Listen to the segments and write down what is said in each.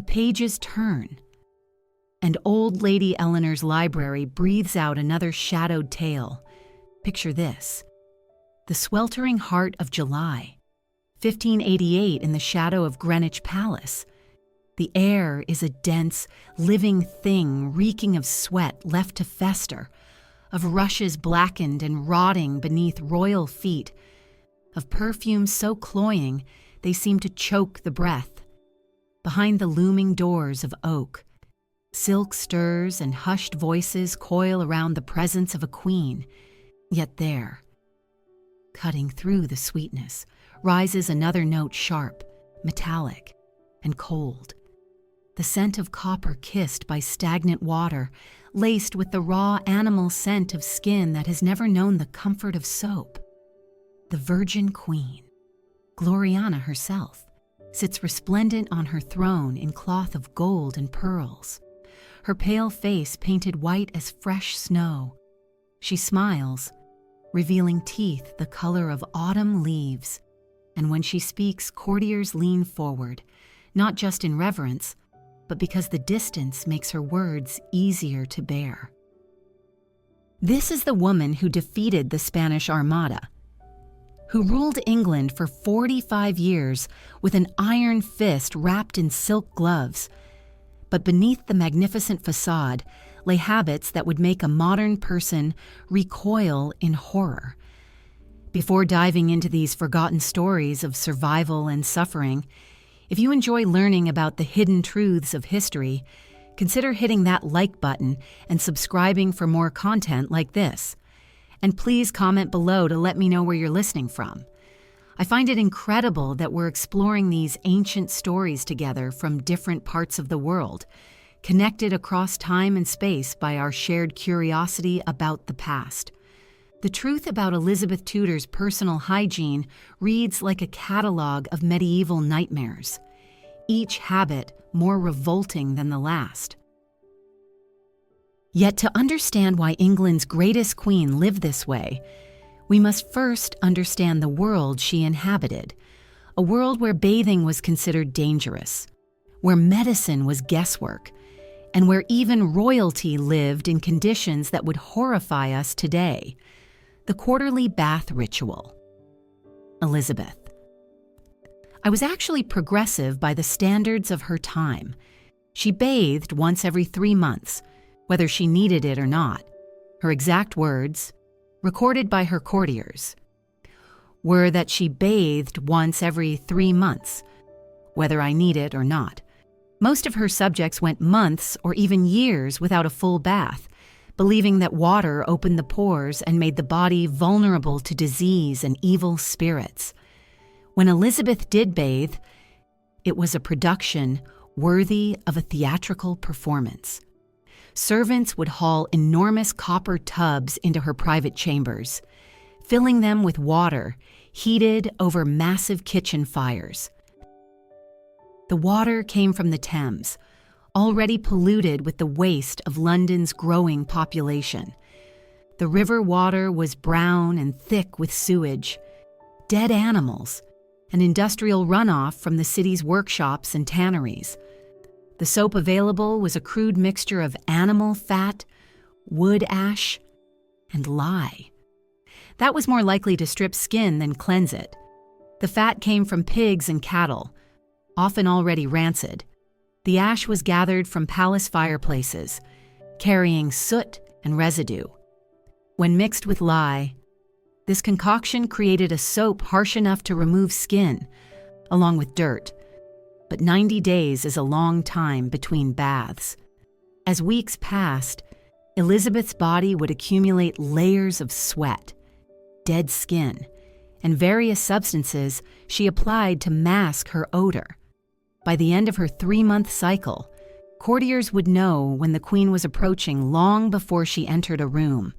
pages turn, and old Lady Eleanor's library breathes out another shadowed tale. Picture this: the sweltering heart of July, 1588, in the shadow of Greenwich Palace. The air is a dense, living thing reeking of sweat left to fester, of rushes blackened and rotting beneath royal feet, of perfumes so cloying they seem to choke the breath. Behind the looming doors of oak, silk stirs and hushed voices coil around the presence of a queen. Yet there, cutting through the sweetness, rises another note, sharp, metallic, and cold. The scent of copper kissed by stagnant water, laced with the raw animal scent of skin that has never known the comfort of soap. The Virgin Queen, Gloriana herself, sits resplendent on her throne in cloth of gold and pearls, her pale face painted white as fresh snow. She smiles, revealing teeth the color of autumn leaves, and when she speaks, courtiers lean forward, not just in reverence, but because the distance makes her words easier to bear. This is the woman who defeated the Spanish Armada, who ruled England for 45 years with an iron fist wrapped in silk gloves. But beneath the magnificent facade lay habits that would make a modern person recoil in horror. Before diving into these forgotten stories of survival and suffering, if you enjoy learning about the hidden truths of history, consider hitting that like button and subscribing for more content like this. And please comment below to let me know where you're listening from. I find it incredible that we're exploring these ancient stories together from different parts of the world, connected across time and space by our shared curiosity about the past. The truth about Elizabeth Tudor's personal hygiene reads like a catalog of medieval nightmares, each habit more revolting than the last. Yet to understand why England's greatest queen lived this way, we must first understand the world she inhabited, a world where bathing was considered dangerous, where medicine was guesswork, and where even royalty lived in conditions that would horrify us today. The quarterly bath ritual. Elizabeth. I was actually progressive by the standards of her time. She bathed once every 3 months, whether she needed it or not. Her exact words, recorded by her courtiers, were that she bathed once every 3 months, whether I need it or not. Most of her subjects went months or even years without a full bath, believing that water opened the pores and made the body vulnerable to disease and evil spirits. When Elizabeth did bathe, it was a production worthy of a theatrical performance. Servants would haul enormous copper tubs into her private chambers, filling them with water heated over massive kitchen fires. The water came from the Thames, already polluted with the waste of London's growing population. The river water was brown and thick with sewage, dead animals, and industrial runoff from the city's workshops and tanneries. The soap available was a crude mixture of animal fat, wood ash, and lye. That was more likely to strip skin than cleanse it. The fat came from pigs and cattle, often already rancid. The ash was gathered from palace fireplaces, carrying soot and residue. When mixed with lye, this concoction created a soap harsh enough to remove skin, along with dirt. But 90 days is a long time between baths. As weeks passed, Elizabeth's body would accumulate layers of sweat, dead skin, and various substances she applied to mask her odor. By the end of her 3-month cycle, courtiers would know when the queen was approaching long before she entered a room.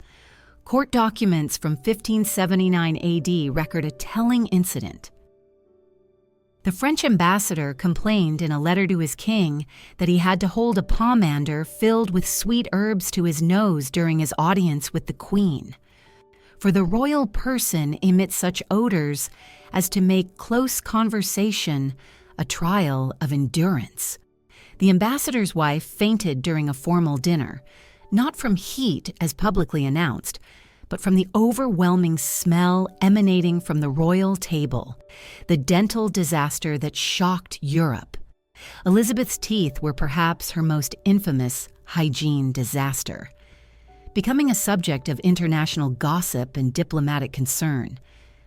Court documents from 1579 AD record a telling incident. The French ambassador complained in a letter to his king that he had to hold a pomander filled with sweet herbs to his nose during his audience with the queen. For the royal person emits such odors as to make close conversation a trial of endurance. The ambassador's wife fainted during a formal dinner, not from heat as publicly announced, but from the overwhelming smell emanating from the royal table, the dental disaster that shocked Europe. Elizabeth's teeth were perhaps her most infamous hygiene disaster, becoming a subject of international gossip and diplomatic concern.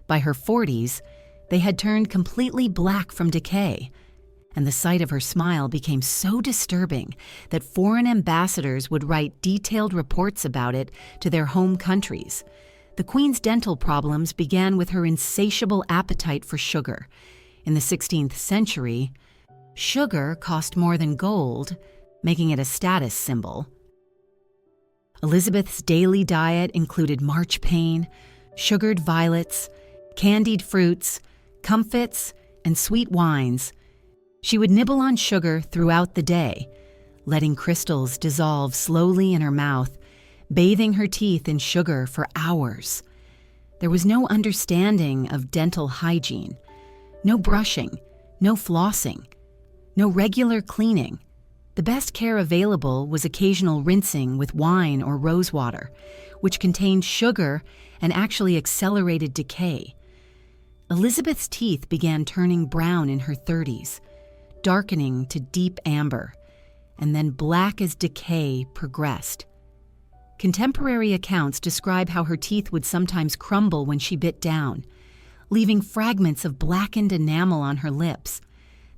By her 40s, they had turned completely black from decay, and the sight of her smile became so disturbing that foreign ambassadors would write detailed reports about it to their home countries. The Queen's dental problems began with her insatiable appetite for sugar. In the 16th century, sugar cost more than gold, making it a status symbol. Elizabeth's daily diet included marchpane, sugared violets, candied fruits, comfits, and sweet wines. She would nibble on sugar throughout the day, letting crystals dissolve slowly in her mouth, bathing her teeth in sugar for hours. There was no understanding of dental hygiene, no brushing, no flossing, no regular cleaning. The best care available was occasional rinsing with wine or rosewater, which contained sugar and actually accelerated decay. Elizabeth's teeth began turning brown in her 30s, darkening to deep amber, and then black as decay progressed. Contemporary accounts describe how her teeth would sometimes crumble when she bit down, leaving fragments of blackened enamel on her lips.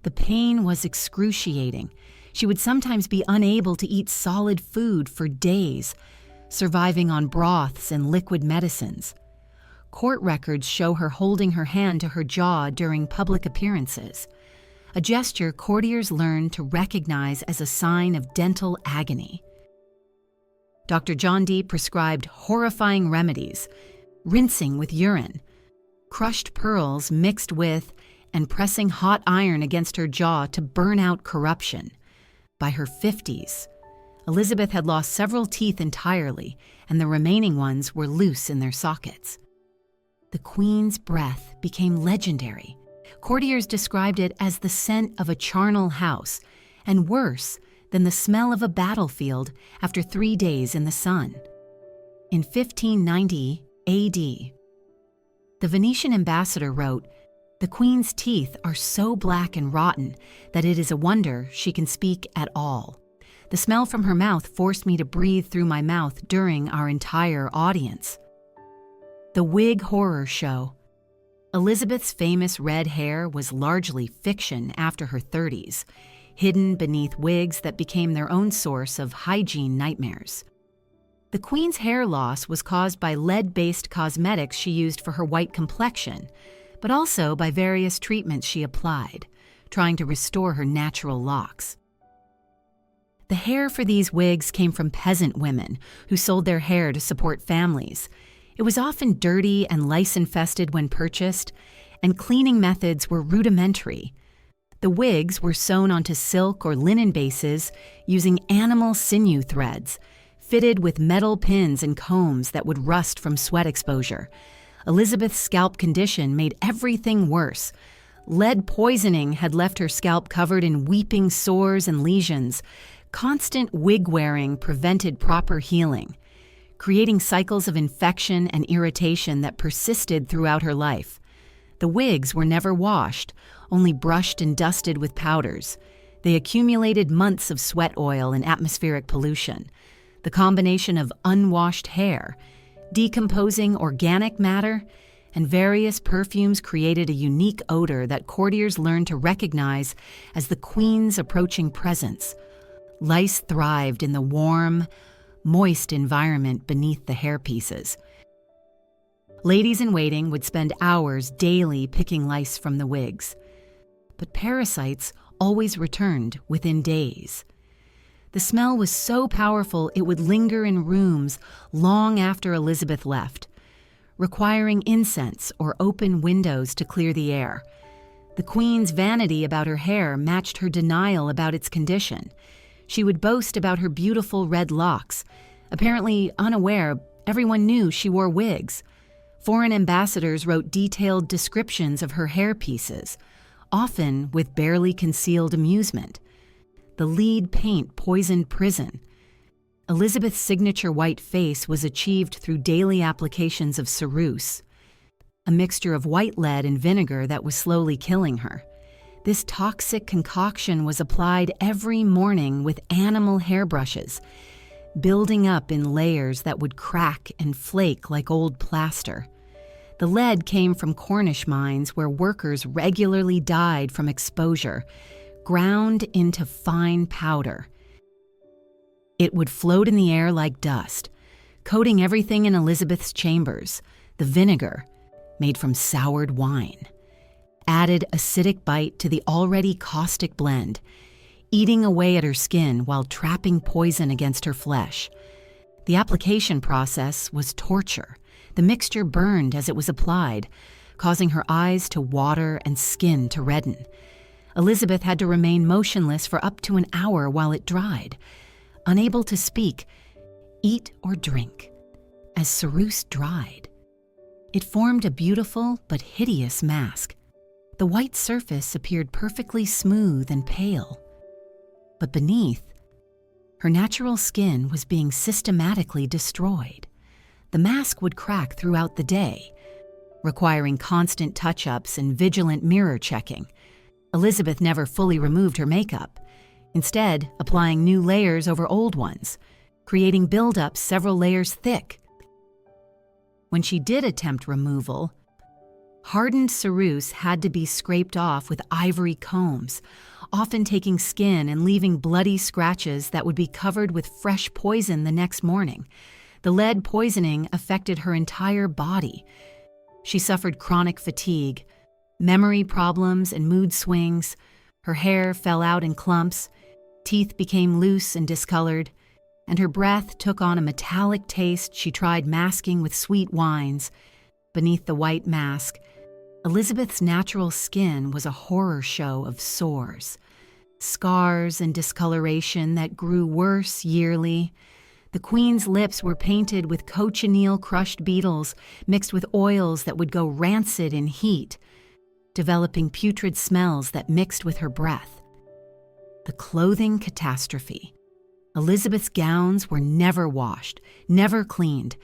The pain was excruciating. She would sometimes be unable to eat solid food for days, surviving on broths and liquid medicines. Court records show her holding her hand to her jaw during public appearances, a gesture courtiers learned to recognize as a sign of dental agony. Dr. John Dee prescribed horrifying remedies, rinsing with urine, crushed pearls mixed with, and pressing hot iron against her jaw to burn out corruption. By her 50s, Elizabeth had lost several teeth entirely, and the remaining ones were loose in their sockets. The Queen's breath became legendary. Courtiers described it as the scent of a charnel house, and worse than the smell of a battlefield after 3 days in the sun. In 1590 AD, the Venetian ambassador wrote, "The Queen's teeth are so black and rotten that it is a wonder she can speak at all. The smell from her mouth forced me to breathe through my mouth during our entire audience." The wig horror show. Elizabeth's famous red hair was largely fiction after her 30s, hidden beneath wigs that became their own source of hygiene nightmares. The Queen's hair loss was caused by lead-based cosmetics she used for her white complexion, but also by various treatments she applied, trying to restore her natural locks. The hair for these wigs came from peasant women who sold their hair to support families. It was often dirty and lice-infested when purchased, and cleaning methods were rudimentary. The wigs were sewn onto silk or linen bases using animal sinew threads, fitted with metal pins and combs that would rust from sweat exposure. Elizabeth's scalp condition made everything worse. Lead poisoning had left her scalp covered in weeping sores and lesions. Constant wig wearing prevented proper healing, creating cycles of infection and irritation that persisted throughout her life. The wigs were never washed, only brushed and dusted with powders. They accumulated months of sweat oil and atmospheric pollution. The combination of unwashed hair, decomposing organic matter, and various perfumes created a unique odor that courtiers learned to recognize as the Queen's approaching presence. Lice thrived in the warm, moist environment beneath the hairpieces. Ladies-in-waiting would spend hours daily picking lice from the wigs, but parasites always returned within days. The smell was so powerful it would linger in rooms long after Elizabeth left, requiring incense or open windows to clear the air. The Queen's vanity about her hair matched her denial about its condition. She would boast about her beautiful red locks. Apparently unaware, everyone knew she wore wigs. Foreign ambassadors wrote detailed descriptions of her hairpieces, often with barely concealed amusement. the lead paint poisoned prison. Elizabeth's signature white face was achieved through daily applications of ceruse, a mixture of white lead and vinegar that was slowly killing her. This toxic concoction was applied every morning with animal hairbrushes, building up in layers that would crack and flake like old plaster. The lead came from Cornish mines where workers regularly died from exposure, ground into fine powder. It would float in the air like dust, coating everything in Elizabeth's chambers. The vinegar, made from soured wine, added acidic bite to the already caustic blend, eating away at her skin while trapping poison against her flesh. The application process was torture. The mixture burned as it was applied, causing her eyes to water and skin to redden. Elizabeth had to remain motionless for up to an hour while it dried, unable to speak, eat, or drink. As ceruse dried, it formed a beautiful but hideous mask. The white surface appeared perfectly smooth and pale. But beneath, her natural skin was being systematically destroyed. The mask would crack throughout the day, requiring constant touch-ups and vigilant mirror checking. Elizabeth never fully removed her makeup, instead applying new layers over old ones, creating buildups several layers thick. When she did attempt removal, hardened ceruse had to be scraped off with ivory combs, often taking skin and leaving bloody scratches that would be covered with fresh poison the next morning. The lead poisoning affected her entire body. She suffered chronic fatigue, memory problems, and mood swings. Her hair fell out in clumps, teeth became loose and discolored, and her breath took on a metallic taste she tried masking with sweet wines. Beneath the white mask, Elizabeth's natural skin was a horror show of sores, scars, and discoloration that grew worse yearly. The Queen's lips were painted with cochineal crushed beetles mixed with oils that would go rancid in heat, developing putrid smells that mixed with her breath. The clothing catastrophe. Elizabeth's gowns were never washed, never cleaned,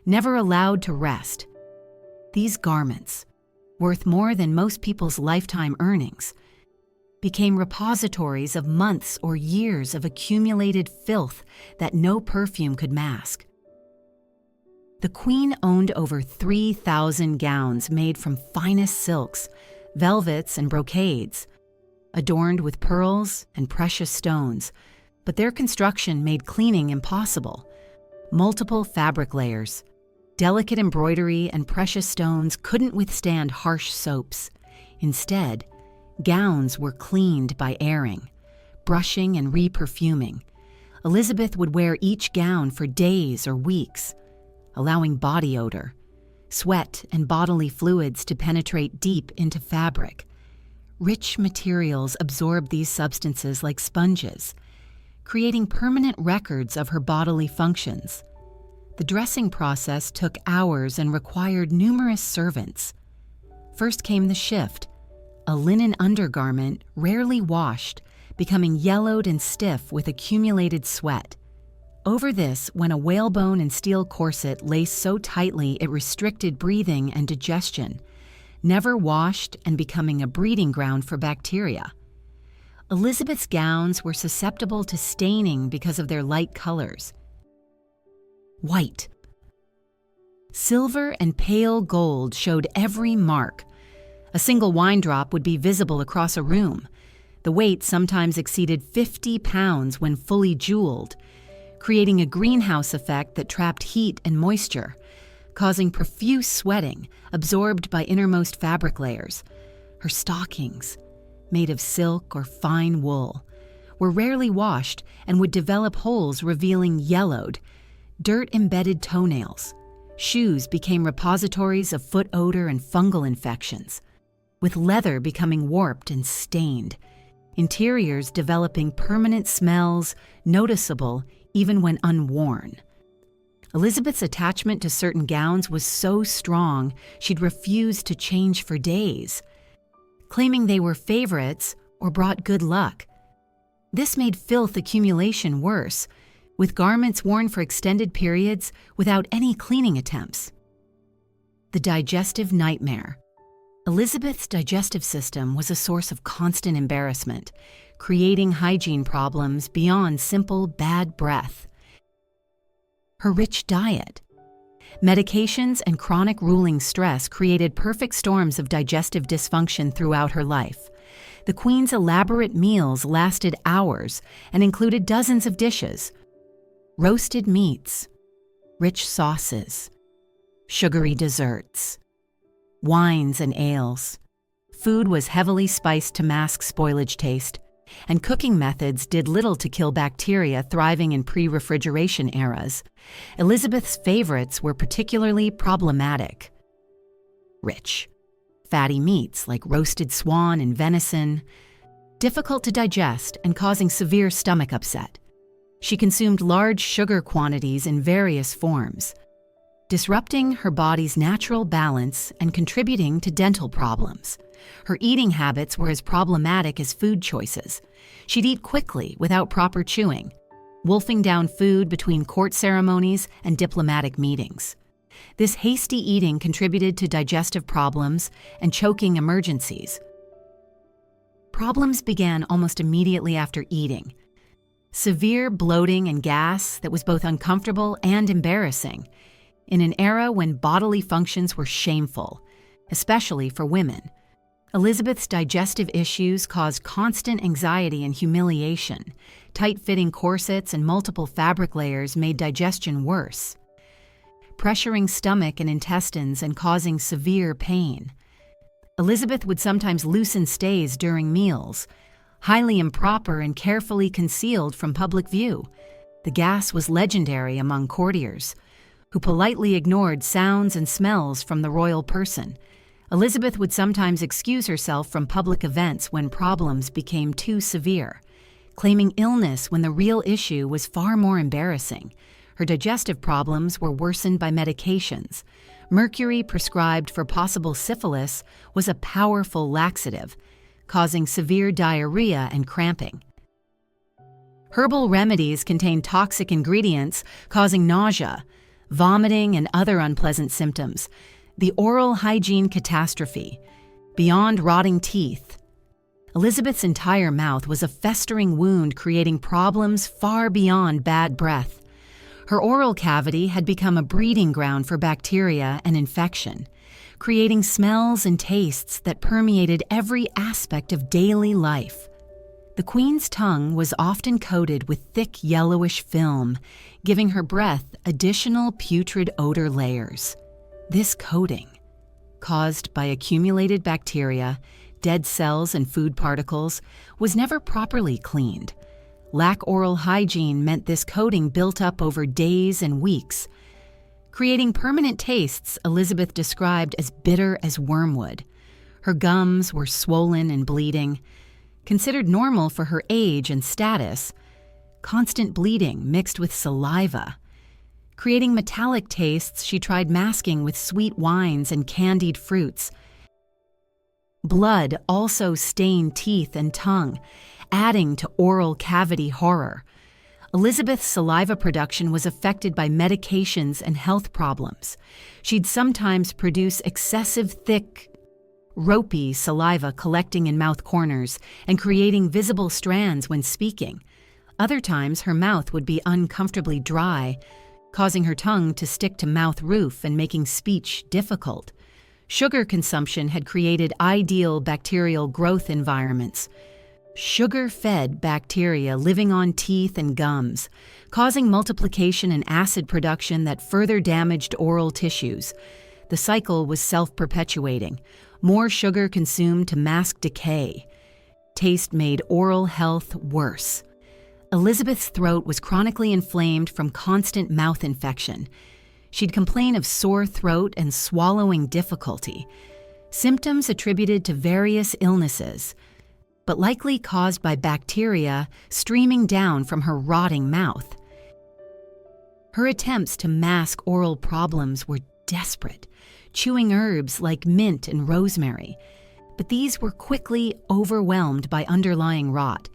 never allowed to rest. These garments, worth more than most people's lifetime earnings, became repositories of months or years of accumulated filth that no perfume could mask. The Queen owned over 3,000 gowns made from finest silks, velvets, and brocades, adorned with pearls and precious stones, but their construction made cleaning impossible. Multiple fabric layers, delicate embroidery, and precious stones couldn't withstand harsh soaps. Instead, gowns were cleaned by airing, brushing, and re-perfuming. Elizabeth would wear each gown for days or weeks, allowing body odor, sweat, and bodily fluids to penetrate deep into fabric. Rich materials absorbed these substances like sponges, creating permanent records of her bodily functions. The dressing process took hours and required numerous servants. First came the shift, a linen undergarment rarely washed, becoming yellowed and stiff with accumulated sweat. Over this went a whalebone and steel corset laced so tightly it restricted breathing and digestion, never washed and becoming a breeding ground for bacteria. Elizabeth's gowns were susceptible to staining because of their light colors. White. Silver and pale gold showed every mark. A single wine drop would be visible across a room. The weight sometimes exceeded 50 pounds when fully jeweled, creating a greenhouse effect that trapped heat and moisture, causing profuse sweating absorbed by innermost fabric layers. Her stockings, made of silk or fine wool, were rarely washed and would develop holes revealing yellowed, dirt-embedded toenails. Shoes became repositories of foot odor and fungal infections, with leather becoming warped and stained, interiors developing permanent smells noticeable even when unworn. Elizabeth's attachment to certain gowns was so strong she'd refuse to change for days, claiming they were favorites or brought good luck. This made filth accumulation worse, with garments worn for extended periods without any cleaning attempts. The digestive nightmare. Elizabeth's digestive system was a source of constant embarrassment, creating hygiene problems beyond simple bad breath. Her rich diet. Medications and chronic ruling stress created perfect storms of digestive dysfunction throughout her life. The Queen's elaborate meals lasted hours and included dozens of dishes: roasted meats, rich sauces, sugary desserts, wines and ales. Food was heavily spiced to mask spoilage taste, and cooking methods did little to kill bacteria thriving in pre-refrigeration eras. Elizabeth's favorites were particularly problematic. Rich, fatty meats like roasted swan and venison, difficult to digest and causing severe stomach upset. She consumed large sugar quantities in various forms, disrupting her body's natural balance and contributing to dental problems. Her eating habits were as problematic as food choices. She'd eat quickly without proper chewing, wolfing down food between court ceremonies and diplomatic meetings. This hasty eating contributed to digestive problems and choking emergencies. Problems began almost immediately after eating. Severe bloating and gas that was both uncomfortable and embarrassing, in an era when bodily functions were shameful, especially for women. Elizabeth's digestive issues caused constant anxiety and humiliation. Tight-fitting corsets and multiple fabric layers made digestion worse, pressuring stomach and intestines and causing severe pain. Elizabeth would sometimes loosen stays during meals, highly improper and carefully concealed from public view. The gas was legendary among courtiers, who politely ignored sounds and smells from the royal person. Elizabeth would sometimes excuse herself from public events when problems became too severe, claiming illness when the real issue was far more embarrassing. Her digestive problems were worsened by medications. Mercury prescribed for possible syphilis was a powerful laxative, causing severe diarrhea and cramping. Herbal remedies contained toxic ingredients, causing nausea, vomiting, and other unpleasant symptoms. The oral hygiene catastrophe. Beyond rotting teeth, Elizabeth's entire mouth was a festering wound creating problems far beyond bad breath. Her oral cavity had become a breeding ground for bacteria and infection, creating smells and tastes that permeated every aspect of daily life. The Queen's tongue was often coated with thick yellowish film, giving her breath additional putrid odor layers. This coating, caused by accumulated bacteria, dead cells, and food particles, was never properly cleaned. Lack oral hygiene meant this coating built up over days and weeks, creating permanent tastes Elizabeth described as bitter as wormwood. Her gums were swollen and bleeding, considered normal for her age and status. Constant bleeding mixed with saliva, creating metallic tastes she tried masking with sweet wines and candied fruits. Blood also stained teeth and tongue, adding to oral cavity horror. Elizabeth's saliva production was affected by medications and health problems. She'd sometimes produce excessive thick, ropey saliva collecting in mouth corners and creating visible strands when speaking. Other times, her mouth would be uncomfortably dry, causing her tongue to stick to mouth roof and making speech difficult. Sugar consumption had created ideal bacterial growth environments. Sugar-fed bacteria living on teeth and gums, causing multiplication and acid production that further damaged oral tissues. The cycle was self-perpetuating. More sugar consumed to mask decay. Taste made oral health worse. Elizabeth's throat was chronically inflamed from constant mouth infection. She'd complain of sore throat and swallowing difficulty, symptoms attributed to various illnesses, but likely caused by bacteria streaming down from her rotting mouth. Her attempts to mask oral problems were desperate, chewing herbs like mint and rosemary, but these were quickly overwhelmed by underlying rot.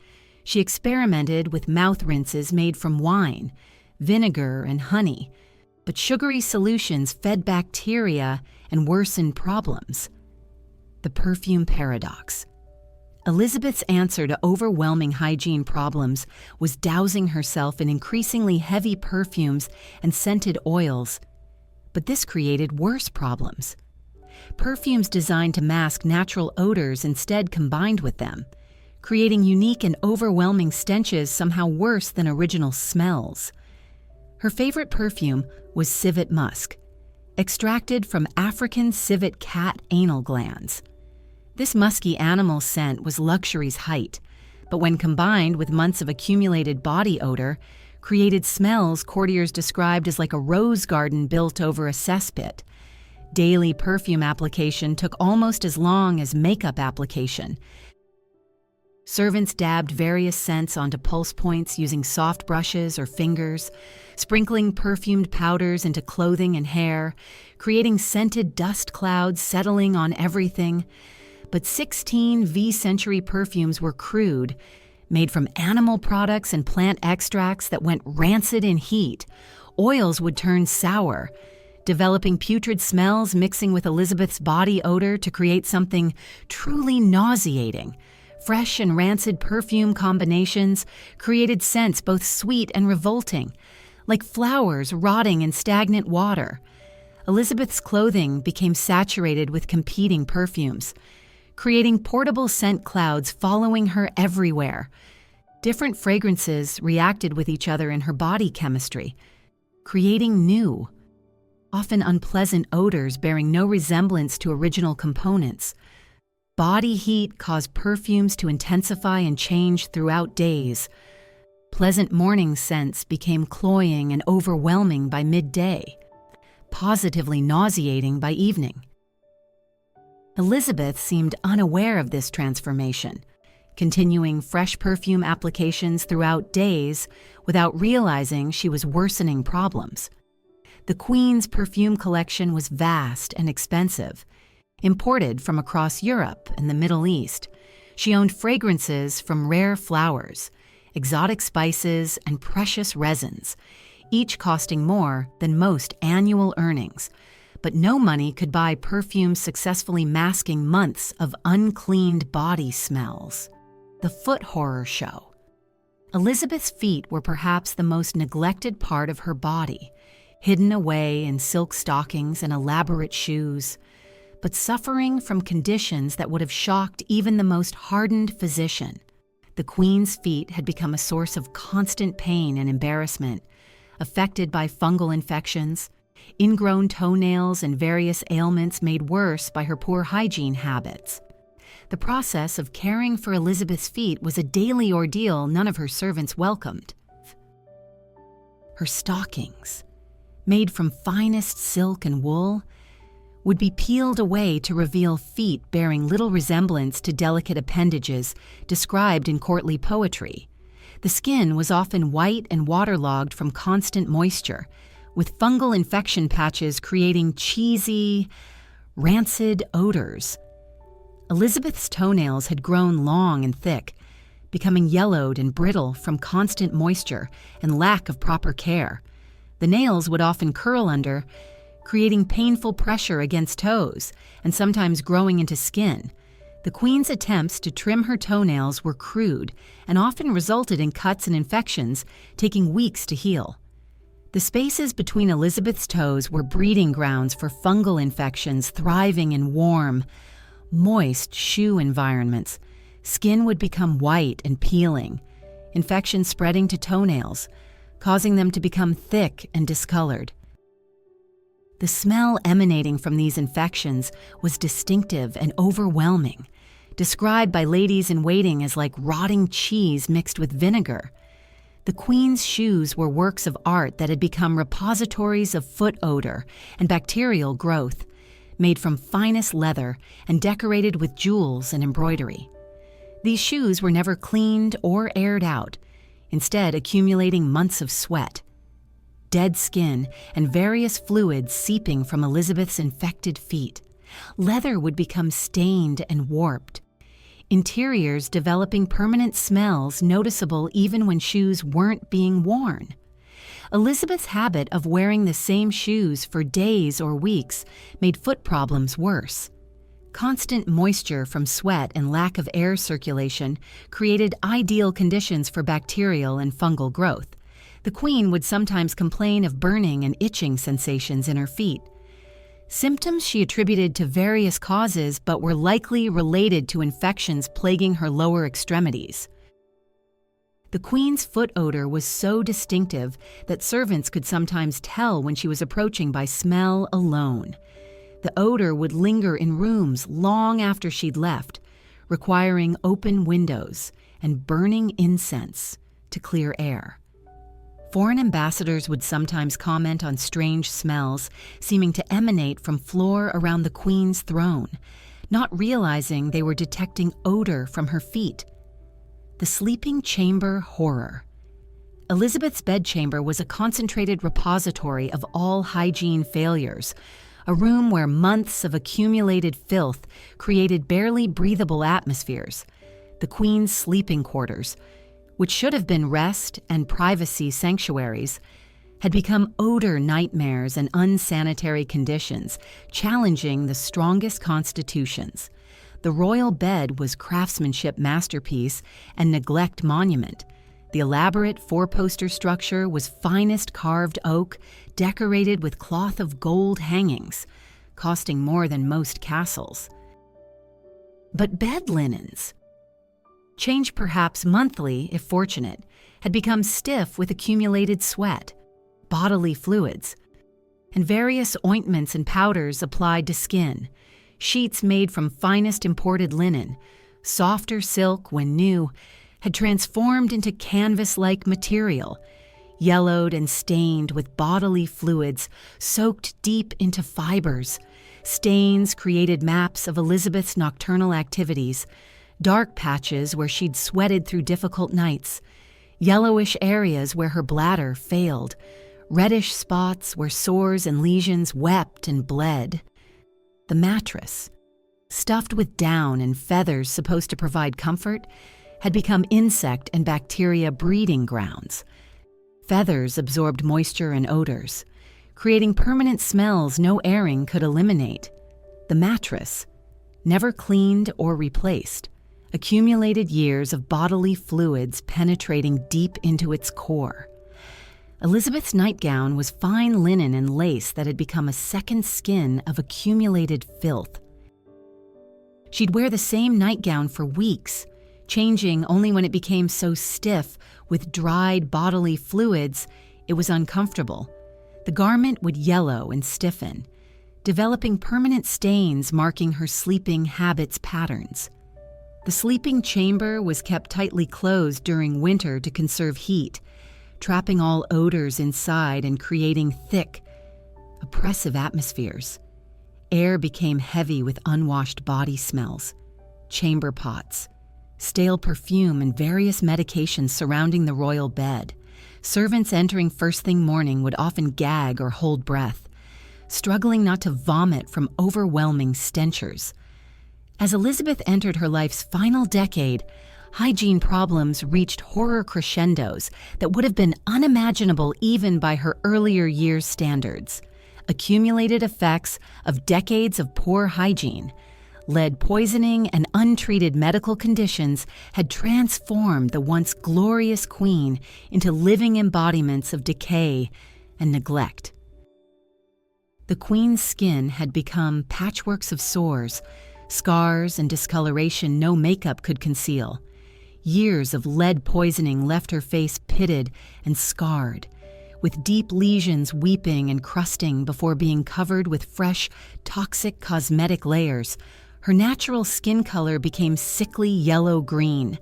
She experimented with mouth rinses made from wine, vinegar, and honey, but sugary solutions fed bacteria and worsened problems. The perfume paradox. Elizabeth's answer to overwhelming hygiene problems was dousing herself in increasingly heavy perfumes and scented oils. But this created worse problems. Perfumes designed to mask natural odors instead combined with them, creating unique and overwhelming stenches somehow worse than original smells. Her favorite perfume was civet musk, extracted from African civet cat anal glands. This musky animal scent was luxury's height, but when combined with months of accumulated body odor, created smells courtiers described as like a rose garden built over a cesspit. Daily perfume application took almost as long as makeup application. Servants dabbed various scents onto pulse points using soft brushes or fingers, sprinkling perfumed powders into clothing and hair, creating scented dust clouds settling on everything. But 16 V-century perfumes were crude, made from animal products and plant extracts that went rancid in heat. Oils would turn sour, developing putrid smells mixing with Elizabeth's body odor to create something truly nauseating. Fresh and rancid perfume combinations created scents both sweet and revolting, like flowers rotting in stagnant water. Elizabeth's clothing became saturated with competing perfumes, creating portable scent clouds following her everywhere. Different fragrances reacted with each other in her body chemistry, creating new, often unpleasant odors bearing no resemblance to original components. Body heat caused perfumes to intensify and change throughout days. Pleasant morning scents became cloying and overwhelming by midday, positively nauseating by evening. Elizabeth seemed unaware of this transformation, continuing fresh perfume applications throughout days without realizing she was worsening problems. The Queen's perfume collection was vast and expensive, imported from across Europe and the Middle East. She owned fragrances from rare flowers, exotic spices, and precious resins, each costing more than most annual earnings. But no money could buy perfumes successfully masking months of uncleaned body smells. The foot horror show. Elizabeth's feet were perhaps the most neglected part of her body, hidden away in silk stockings and elaborate shoes, but suffering from conditions that would have shocked even the most hardened physician. The Queen's feet had become a source of constant pain and embarrassment, affected by fungal infections, ingrown toenails, and various ailments made worse by her poor hygiene habits. The process of caring for Elizabeth's feet was a daily ordeal none of her servants welcomed. Her stockings, made from finest silk and wool, would be peeled away to reveal feet bearing little resemblance to delicate appendages described in courtly poetry. The skin was often white and waterlogged from constant moisture, with fungal infection patches creating cheesy, rancid odors. Elizabeth's toenails had grown long and thick, becoming yellowed and brittle from constant moisture and lack of proper care. The nails would often curl under, creating painful pressure against toes and sometimes growing into skin. The Queen's attempts to trim her toenails were crude and often resulted in cuts and infections, taking weeks to heal. The spaces between Elizabeth's toes were breeding grounds for fungal infections thriving in warm, moist shoe environments. Skin would become white and peeling, infections spreading to toenails, causing them to become thick and discolored. The smell emanating from these infections was distinctive and overwhelming, described by ladies-in-waiting as like rotting cheese mixed with vinegar. The Queen's shoes were works of art that had become repositories of foot odor and bacterial growth, made from finest leather and decorated with jewels and embroidery. These shoes were never cleaned or aired out, instead accumulating months of sweat, dead skin, and various fluids seeping from Elizabeth's infected feet. Leather would become stained and warped. interiors developing permanent smells noticeable even when shoes weren't being worn. Elizabeth's habit of wearing the same shoes for days or weeks made foot problems worse. Constant moisture from sweat and lack of air circulation created ideal conditions for bacterial and fungal growth. The Queen would sometimes complain of burning and itching sensations in her feet. Symptoms she attributed to various causes but were likely related to infections plaguing her lower extremities. The Queen's foot odor was so distinctive that servants could sometimes tell when she was approaching by smell alone. The odor would linger in rooms long after she'd left, requiring open windows and burning incense to clear air. Foreign ambassadors would sometimes comment on strange smells seeming to emanate from floor around the Queen's throne, not realizing they were detecting odor from her feet. The sleeping chamber horror. Elizabeth's bedchamber was a concentrated repository of all hygiene failures, a room where months of accumulated filth created barely breathable atmospheres. The Queen's sleeping quarters, which should have been rest and privacy sanctuaries, had become odor nightmares and unsanitary conditions, challenging the strongest constitutions. The royal bed was craftsmanship masterpiece and neglect monument. The elaborate four-poster structure was finest carved oak, decorated with cloth of gold hangings, costing more than most castles. But bed linens, changed perhaps monthly if fortunate, had become stiff with accumulated sweat, bodily fluids, and various ointments and powders applied to skin. Sheets made from finest imported linen, softer silk when new, had transformed into canvas-like material, yellowed and stained with bodily fluids soaked deep into fibers. Stains created maps of Elizabeth's nocturnal activities, dark patches where she'd sweated through difficult nights, yellowish areas where her bladder failed, reddish spots where sores and lesions wept and bled. The mattress, stuffed with down and feathers supposed to provide comfort, had become insect and bacteria breeding grounds. Feathers absorbed moisture and odors, creating permanent smells no airing could eliminate. The mattress, never cleaned or replaced, accumulated years of bodily fluids penetrating deep into its core. Elizabeth's nightgown was fine linen and lace that had become a second skin of accumulated filth. She'd wear the same nightgown for weeks, changing only when it became so stiff with dried bodily fluids it was uncomfortable. The garment would yellow and stiffen, developing permanent stains marking her sleeping habits patterns. The sleeping chamber was kept tightly closed during winter to conserve heat, trapping all odors inside and creating thick, oppressive atmospheres. Air became heavy with unwashed body smells, chamber pots, stale perfume, and various medications surrounding the royal bed. Servants entering first thing morning would often gag or hold breath, struggling not to vomit from overwhelming stenchers. As Elizabeth entered her life's final decade, hygiene problems reached horror crescendos that would have been unimaginable even by her earlier years' standards. Accumulated effects of decades of poor hygiene, lead poisoning, and untreated medical conditions had transformed the once glorious Queen into living embodiments of decay and neglect. The Queen's skin had become patchworks of sores, scars, and discoloration no makeup could conceal. Years of lead poisoning left her face pitted and scarred, with deep lesions weeping and crusting before being covered with fresh, toxic cosmetic layers. Her natural skin color became sickly yellow-green,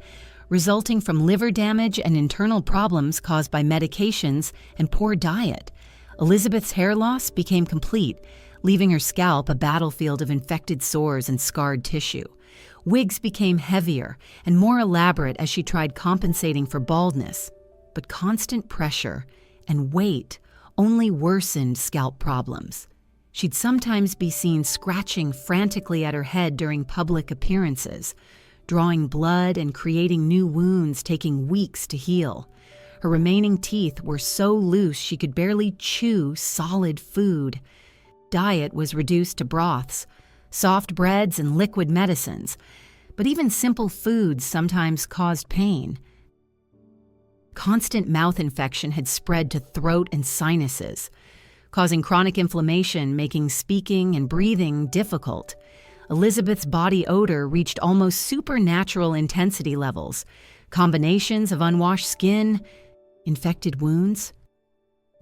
resulting from liver damage and internal problems caused by medications and poor diet. Elizabeth's hair loss became complete, leaving her scalp a battlefield of infected sores and scarred tissue. Wigs became heavier and more elaborate as she tried compensating for baldness, but constant pressure and weight only worsened scalp problems. She'd sometimes be seen scratching frantically at her head during public appearances, drawing blood and creating new wounds taking weeks to heal. Her remaining teeth were so loose she could barely chew solid food. Diet was reduced to broths, soft breads, and liquid medicines, but even simple foods sometimes caused pain. Constant mouth infection had spread to throat and sinuses, causing chronic inflammation, making speaking and breathing difficult. Elizabeth's body odor reached almost supernatural intensity levels, combinations of unwashed skin, infected wounds.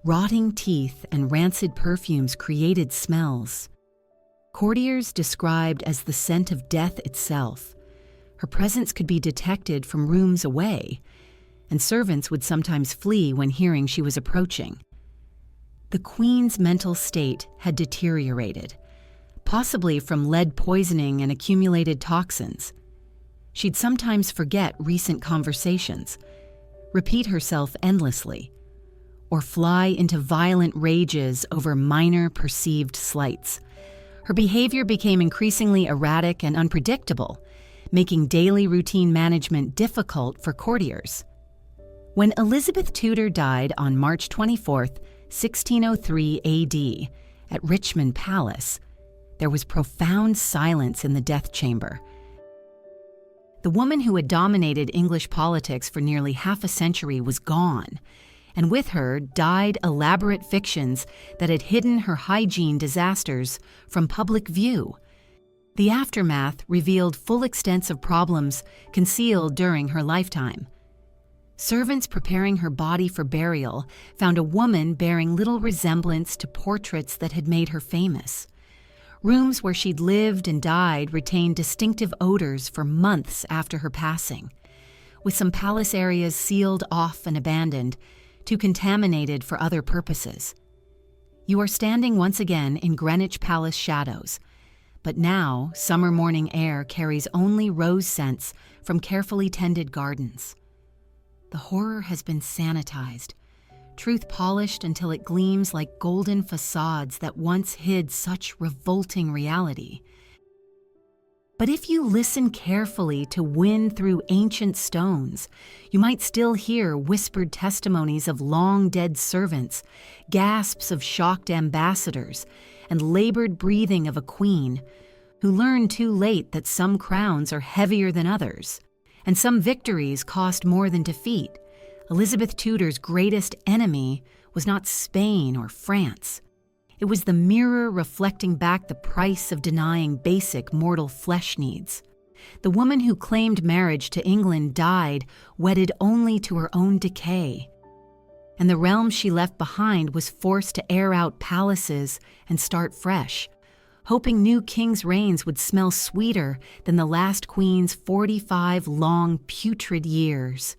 Rotting teeth and rancid perfumes created smells. Courtiers described as the scent of death itself. Her presence could be detected from rooms away, and servants would sometimes flee when hearing she was approaching. The Queen's mental state had deteriorated, possibly from lead poisoning and accumulated toxins. She'd sometimes forget recent conversations, repeat herself endlessly, or fly into violent rages over minor perceived slights. Her behavior became increasingly erratic and unpredictable, making daily routine management difficult for courtiers. When Elizabeth Tudor died on March 24, 1603 AD, at Richmond Palace, there was profound silence in the death chamber. The woman who had dominated English politics for nearly half a century was gone, and with her died elaborate fictions that had hidden her hygiene disasters from public view. The aftermath revealed full extents of problems concealed during her lifetime. Servants preparing her body for burial found a woman bearing little resemblance to portraits that had made her famous. Rooms where she'd lived and died retained distinctive odors for months after her passing, with some palace areas sealed off and abandoned, too contaminated for other purposes. You are standing once again in Greenwich Palace shadows, but now summer morning air carries only rose scents from carefully tended gardens. The horror has been sanitized, truth polished until it gleams like golden facades that once hid such revolting reality. But if you listen carefully to wind through ancient stones, you might still hear whispered testimonies of long-dead servants, gasps of shocked ambassadors, and labored breathing of a queen who learned too late that some crowns are heavier than others, and some victories cost more than defeat. Elizabeth Tudor's greatest enemy was not Spain or France. It was the mirror reflecting back the price of denying basic mortal flesh needs. The woman who claimed marriage to England died wedded only to her own decay. And the realm she left behind was forced to air out palaces and start fresh, hoping new kings' reigns would smell sweeter than the last queen's 45 long, putrid years.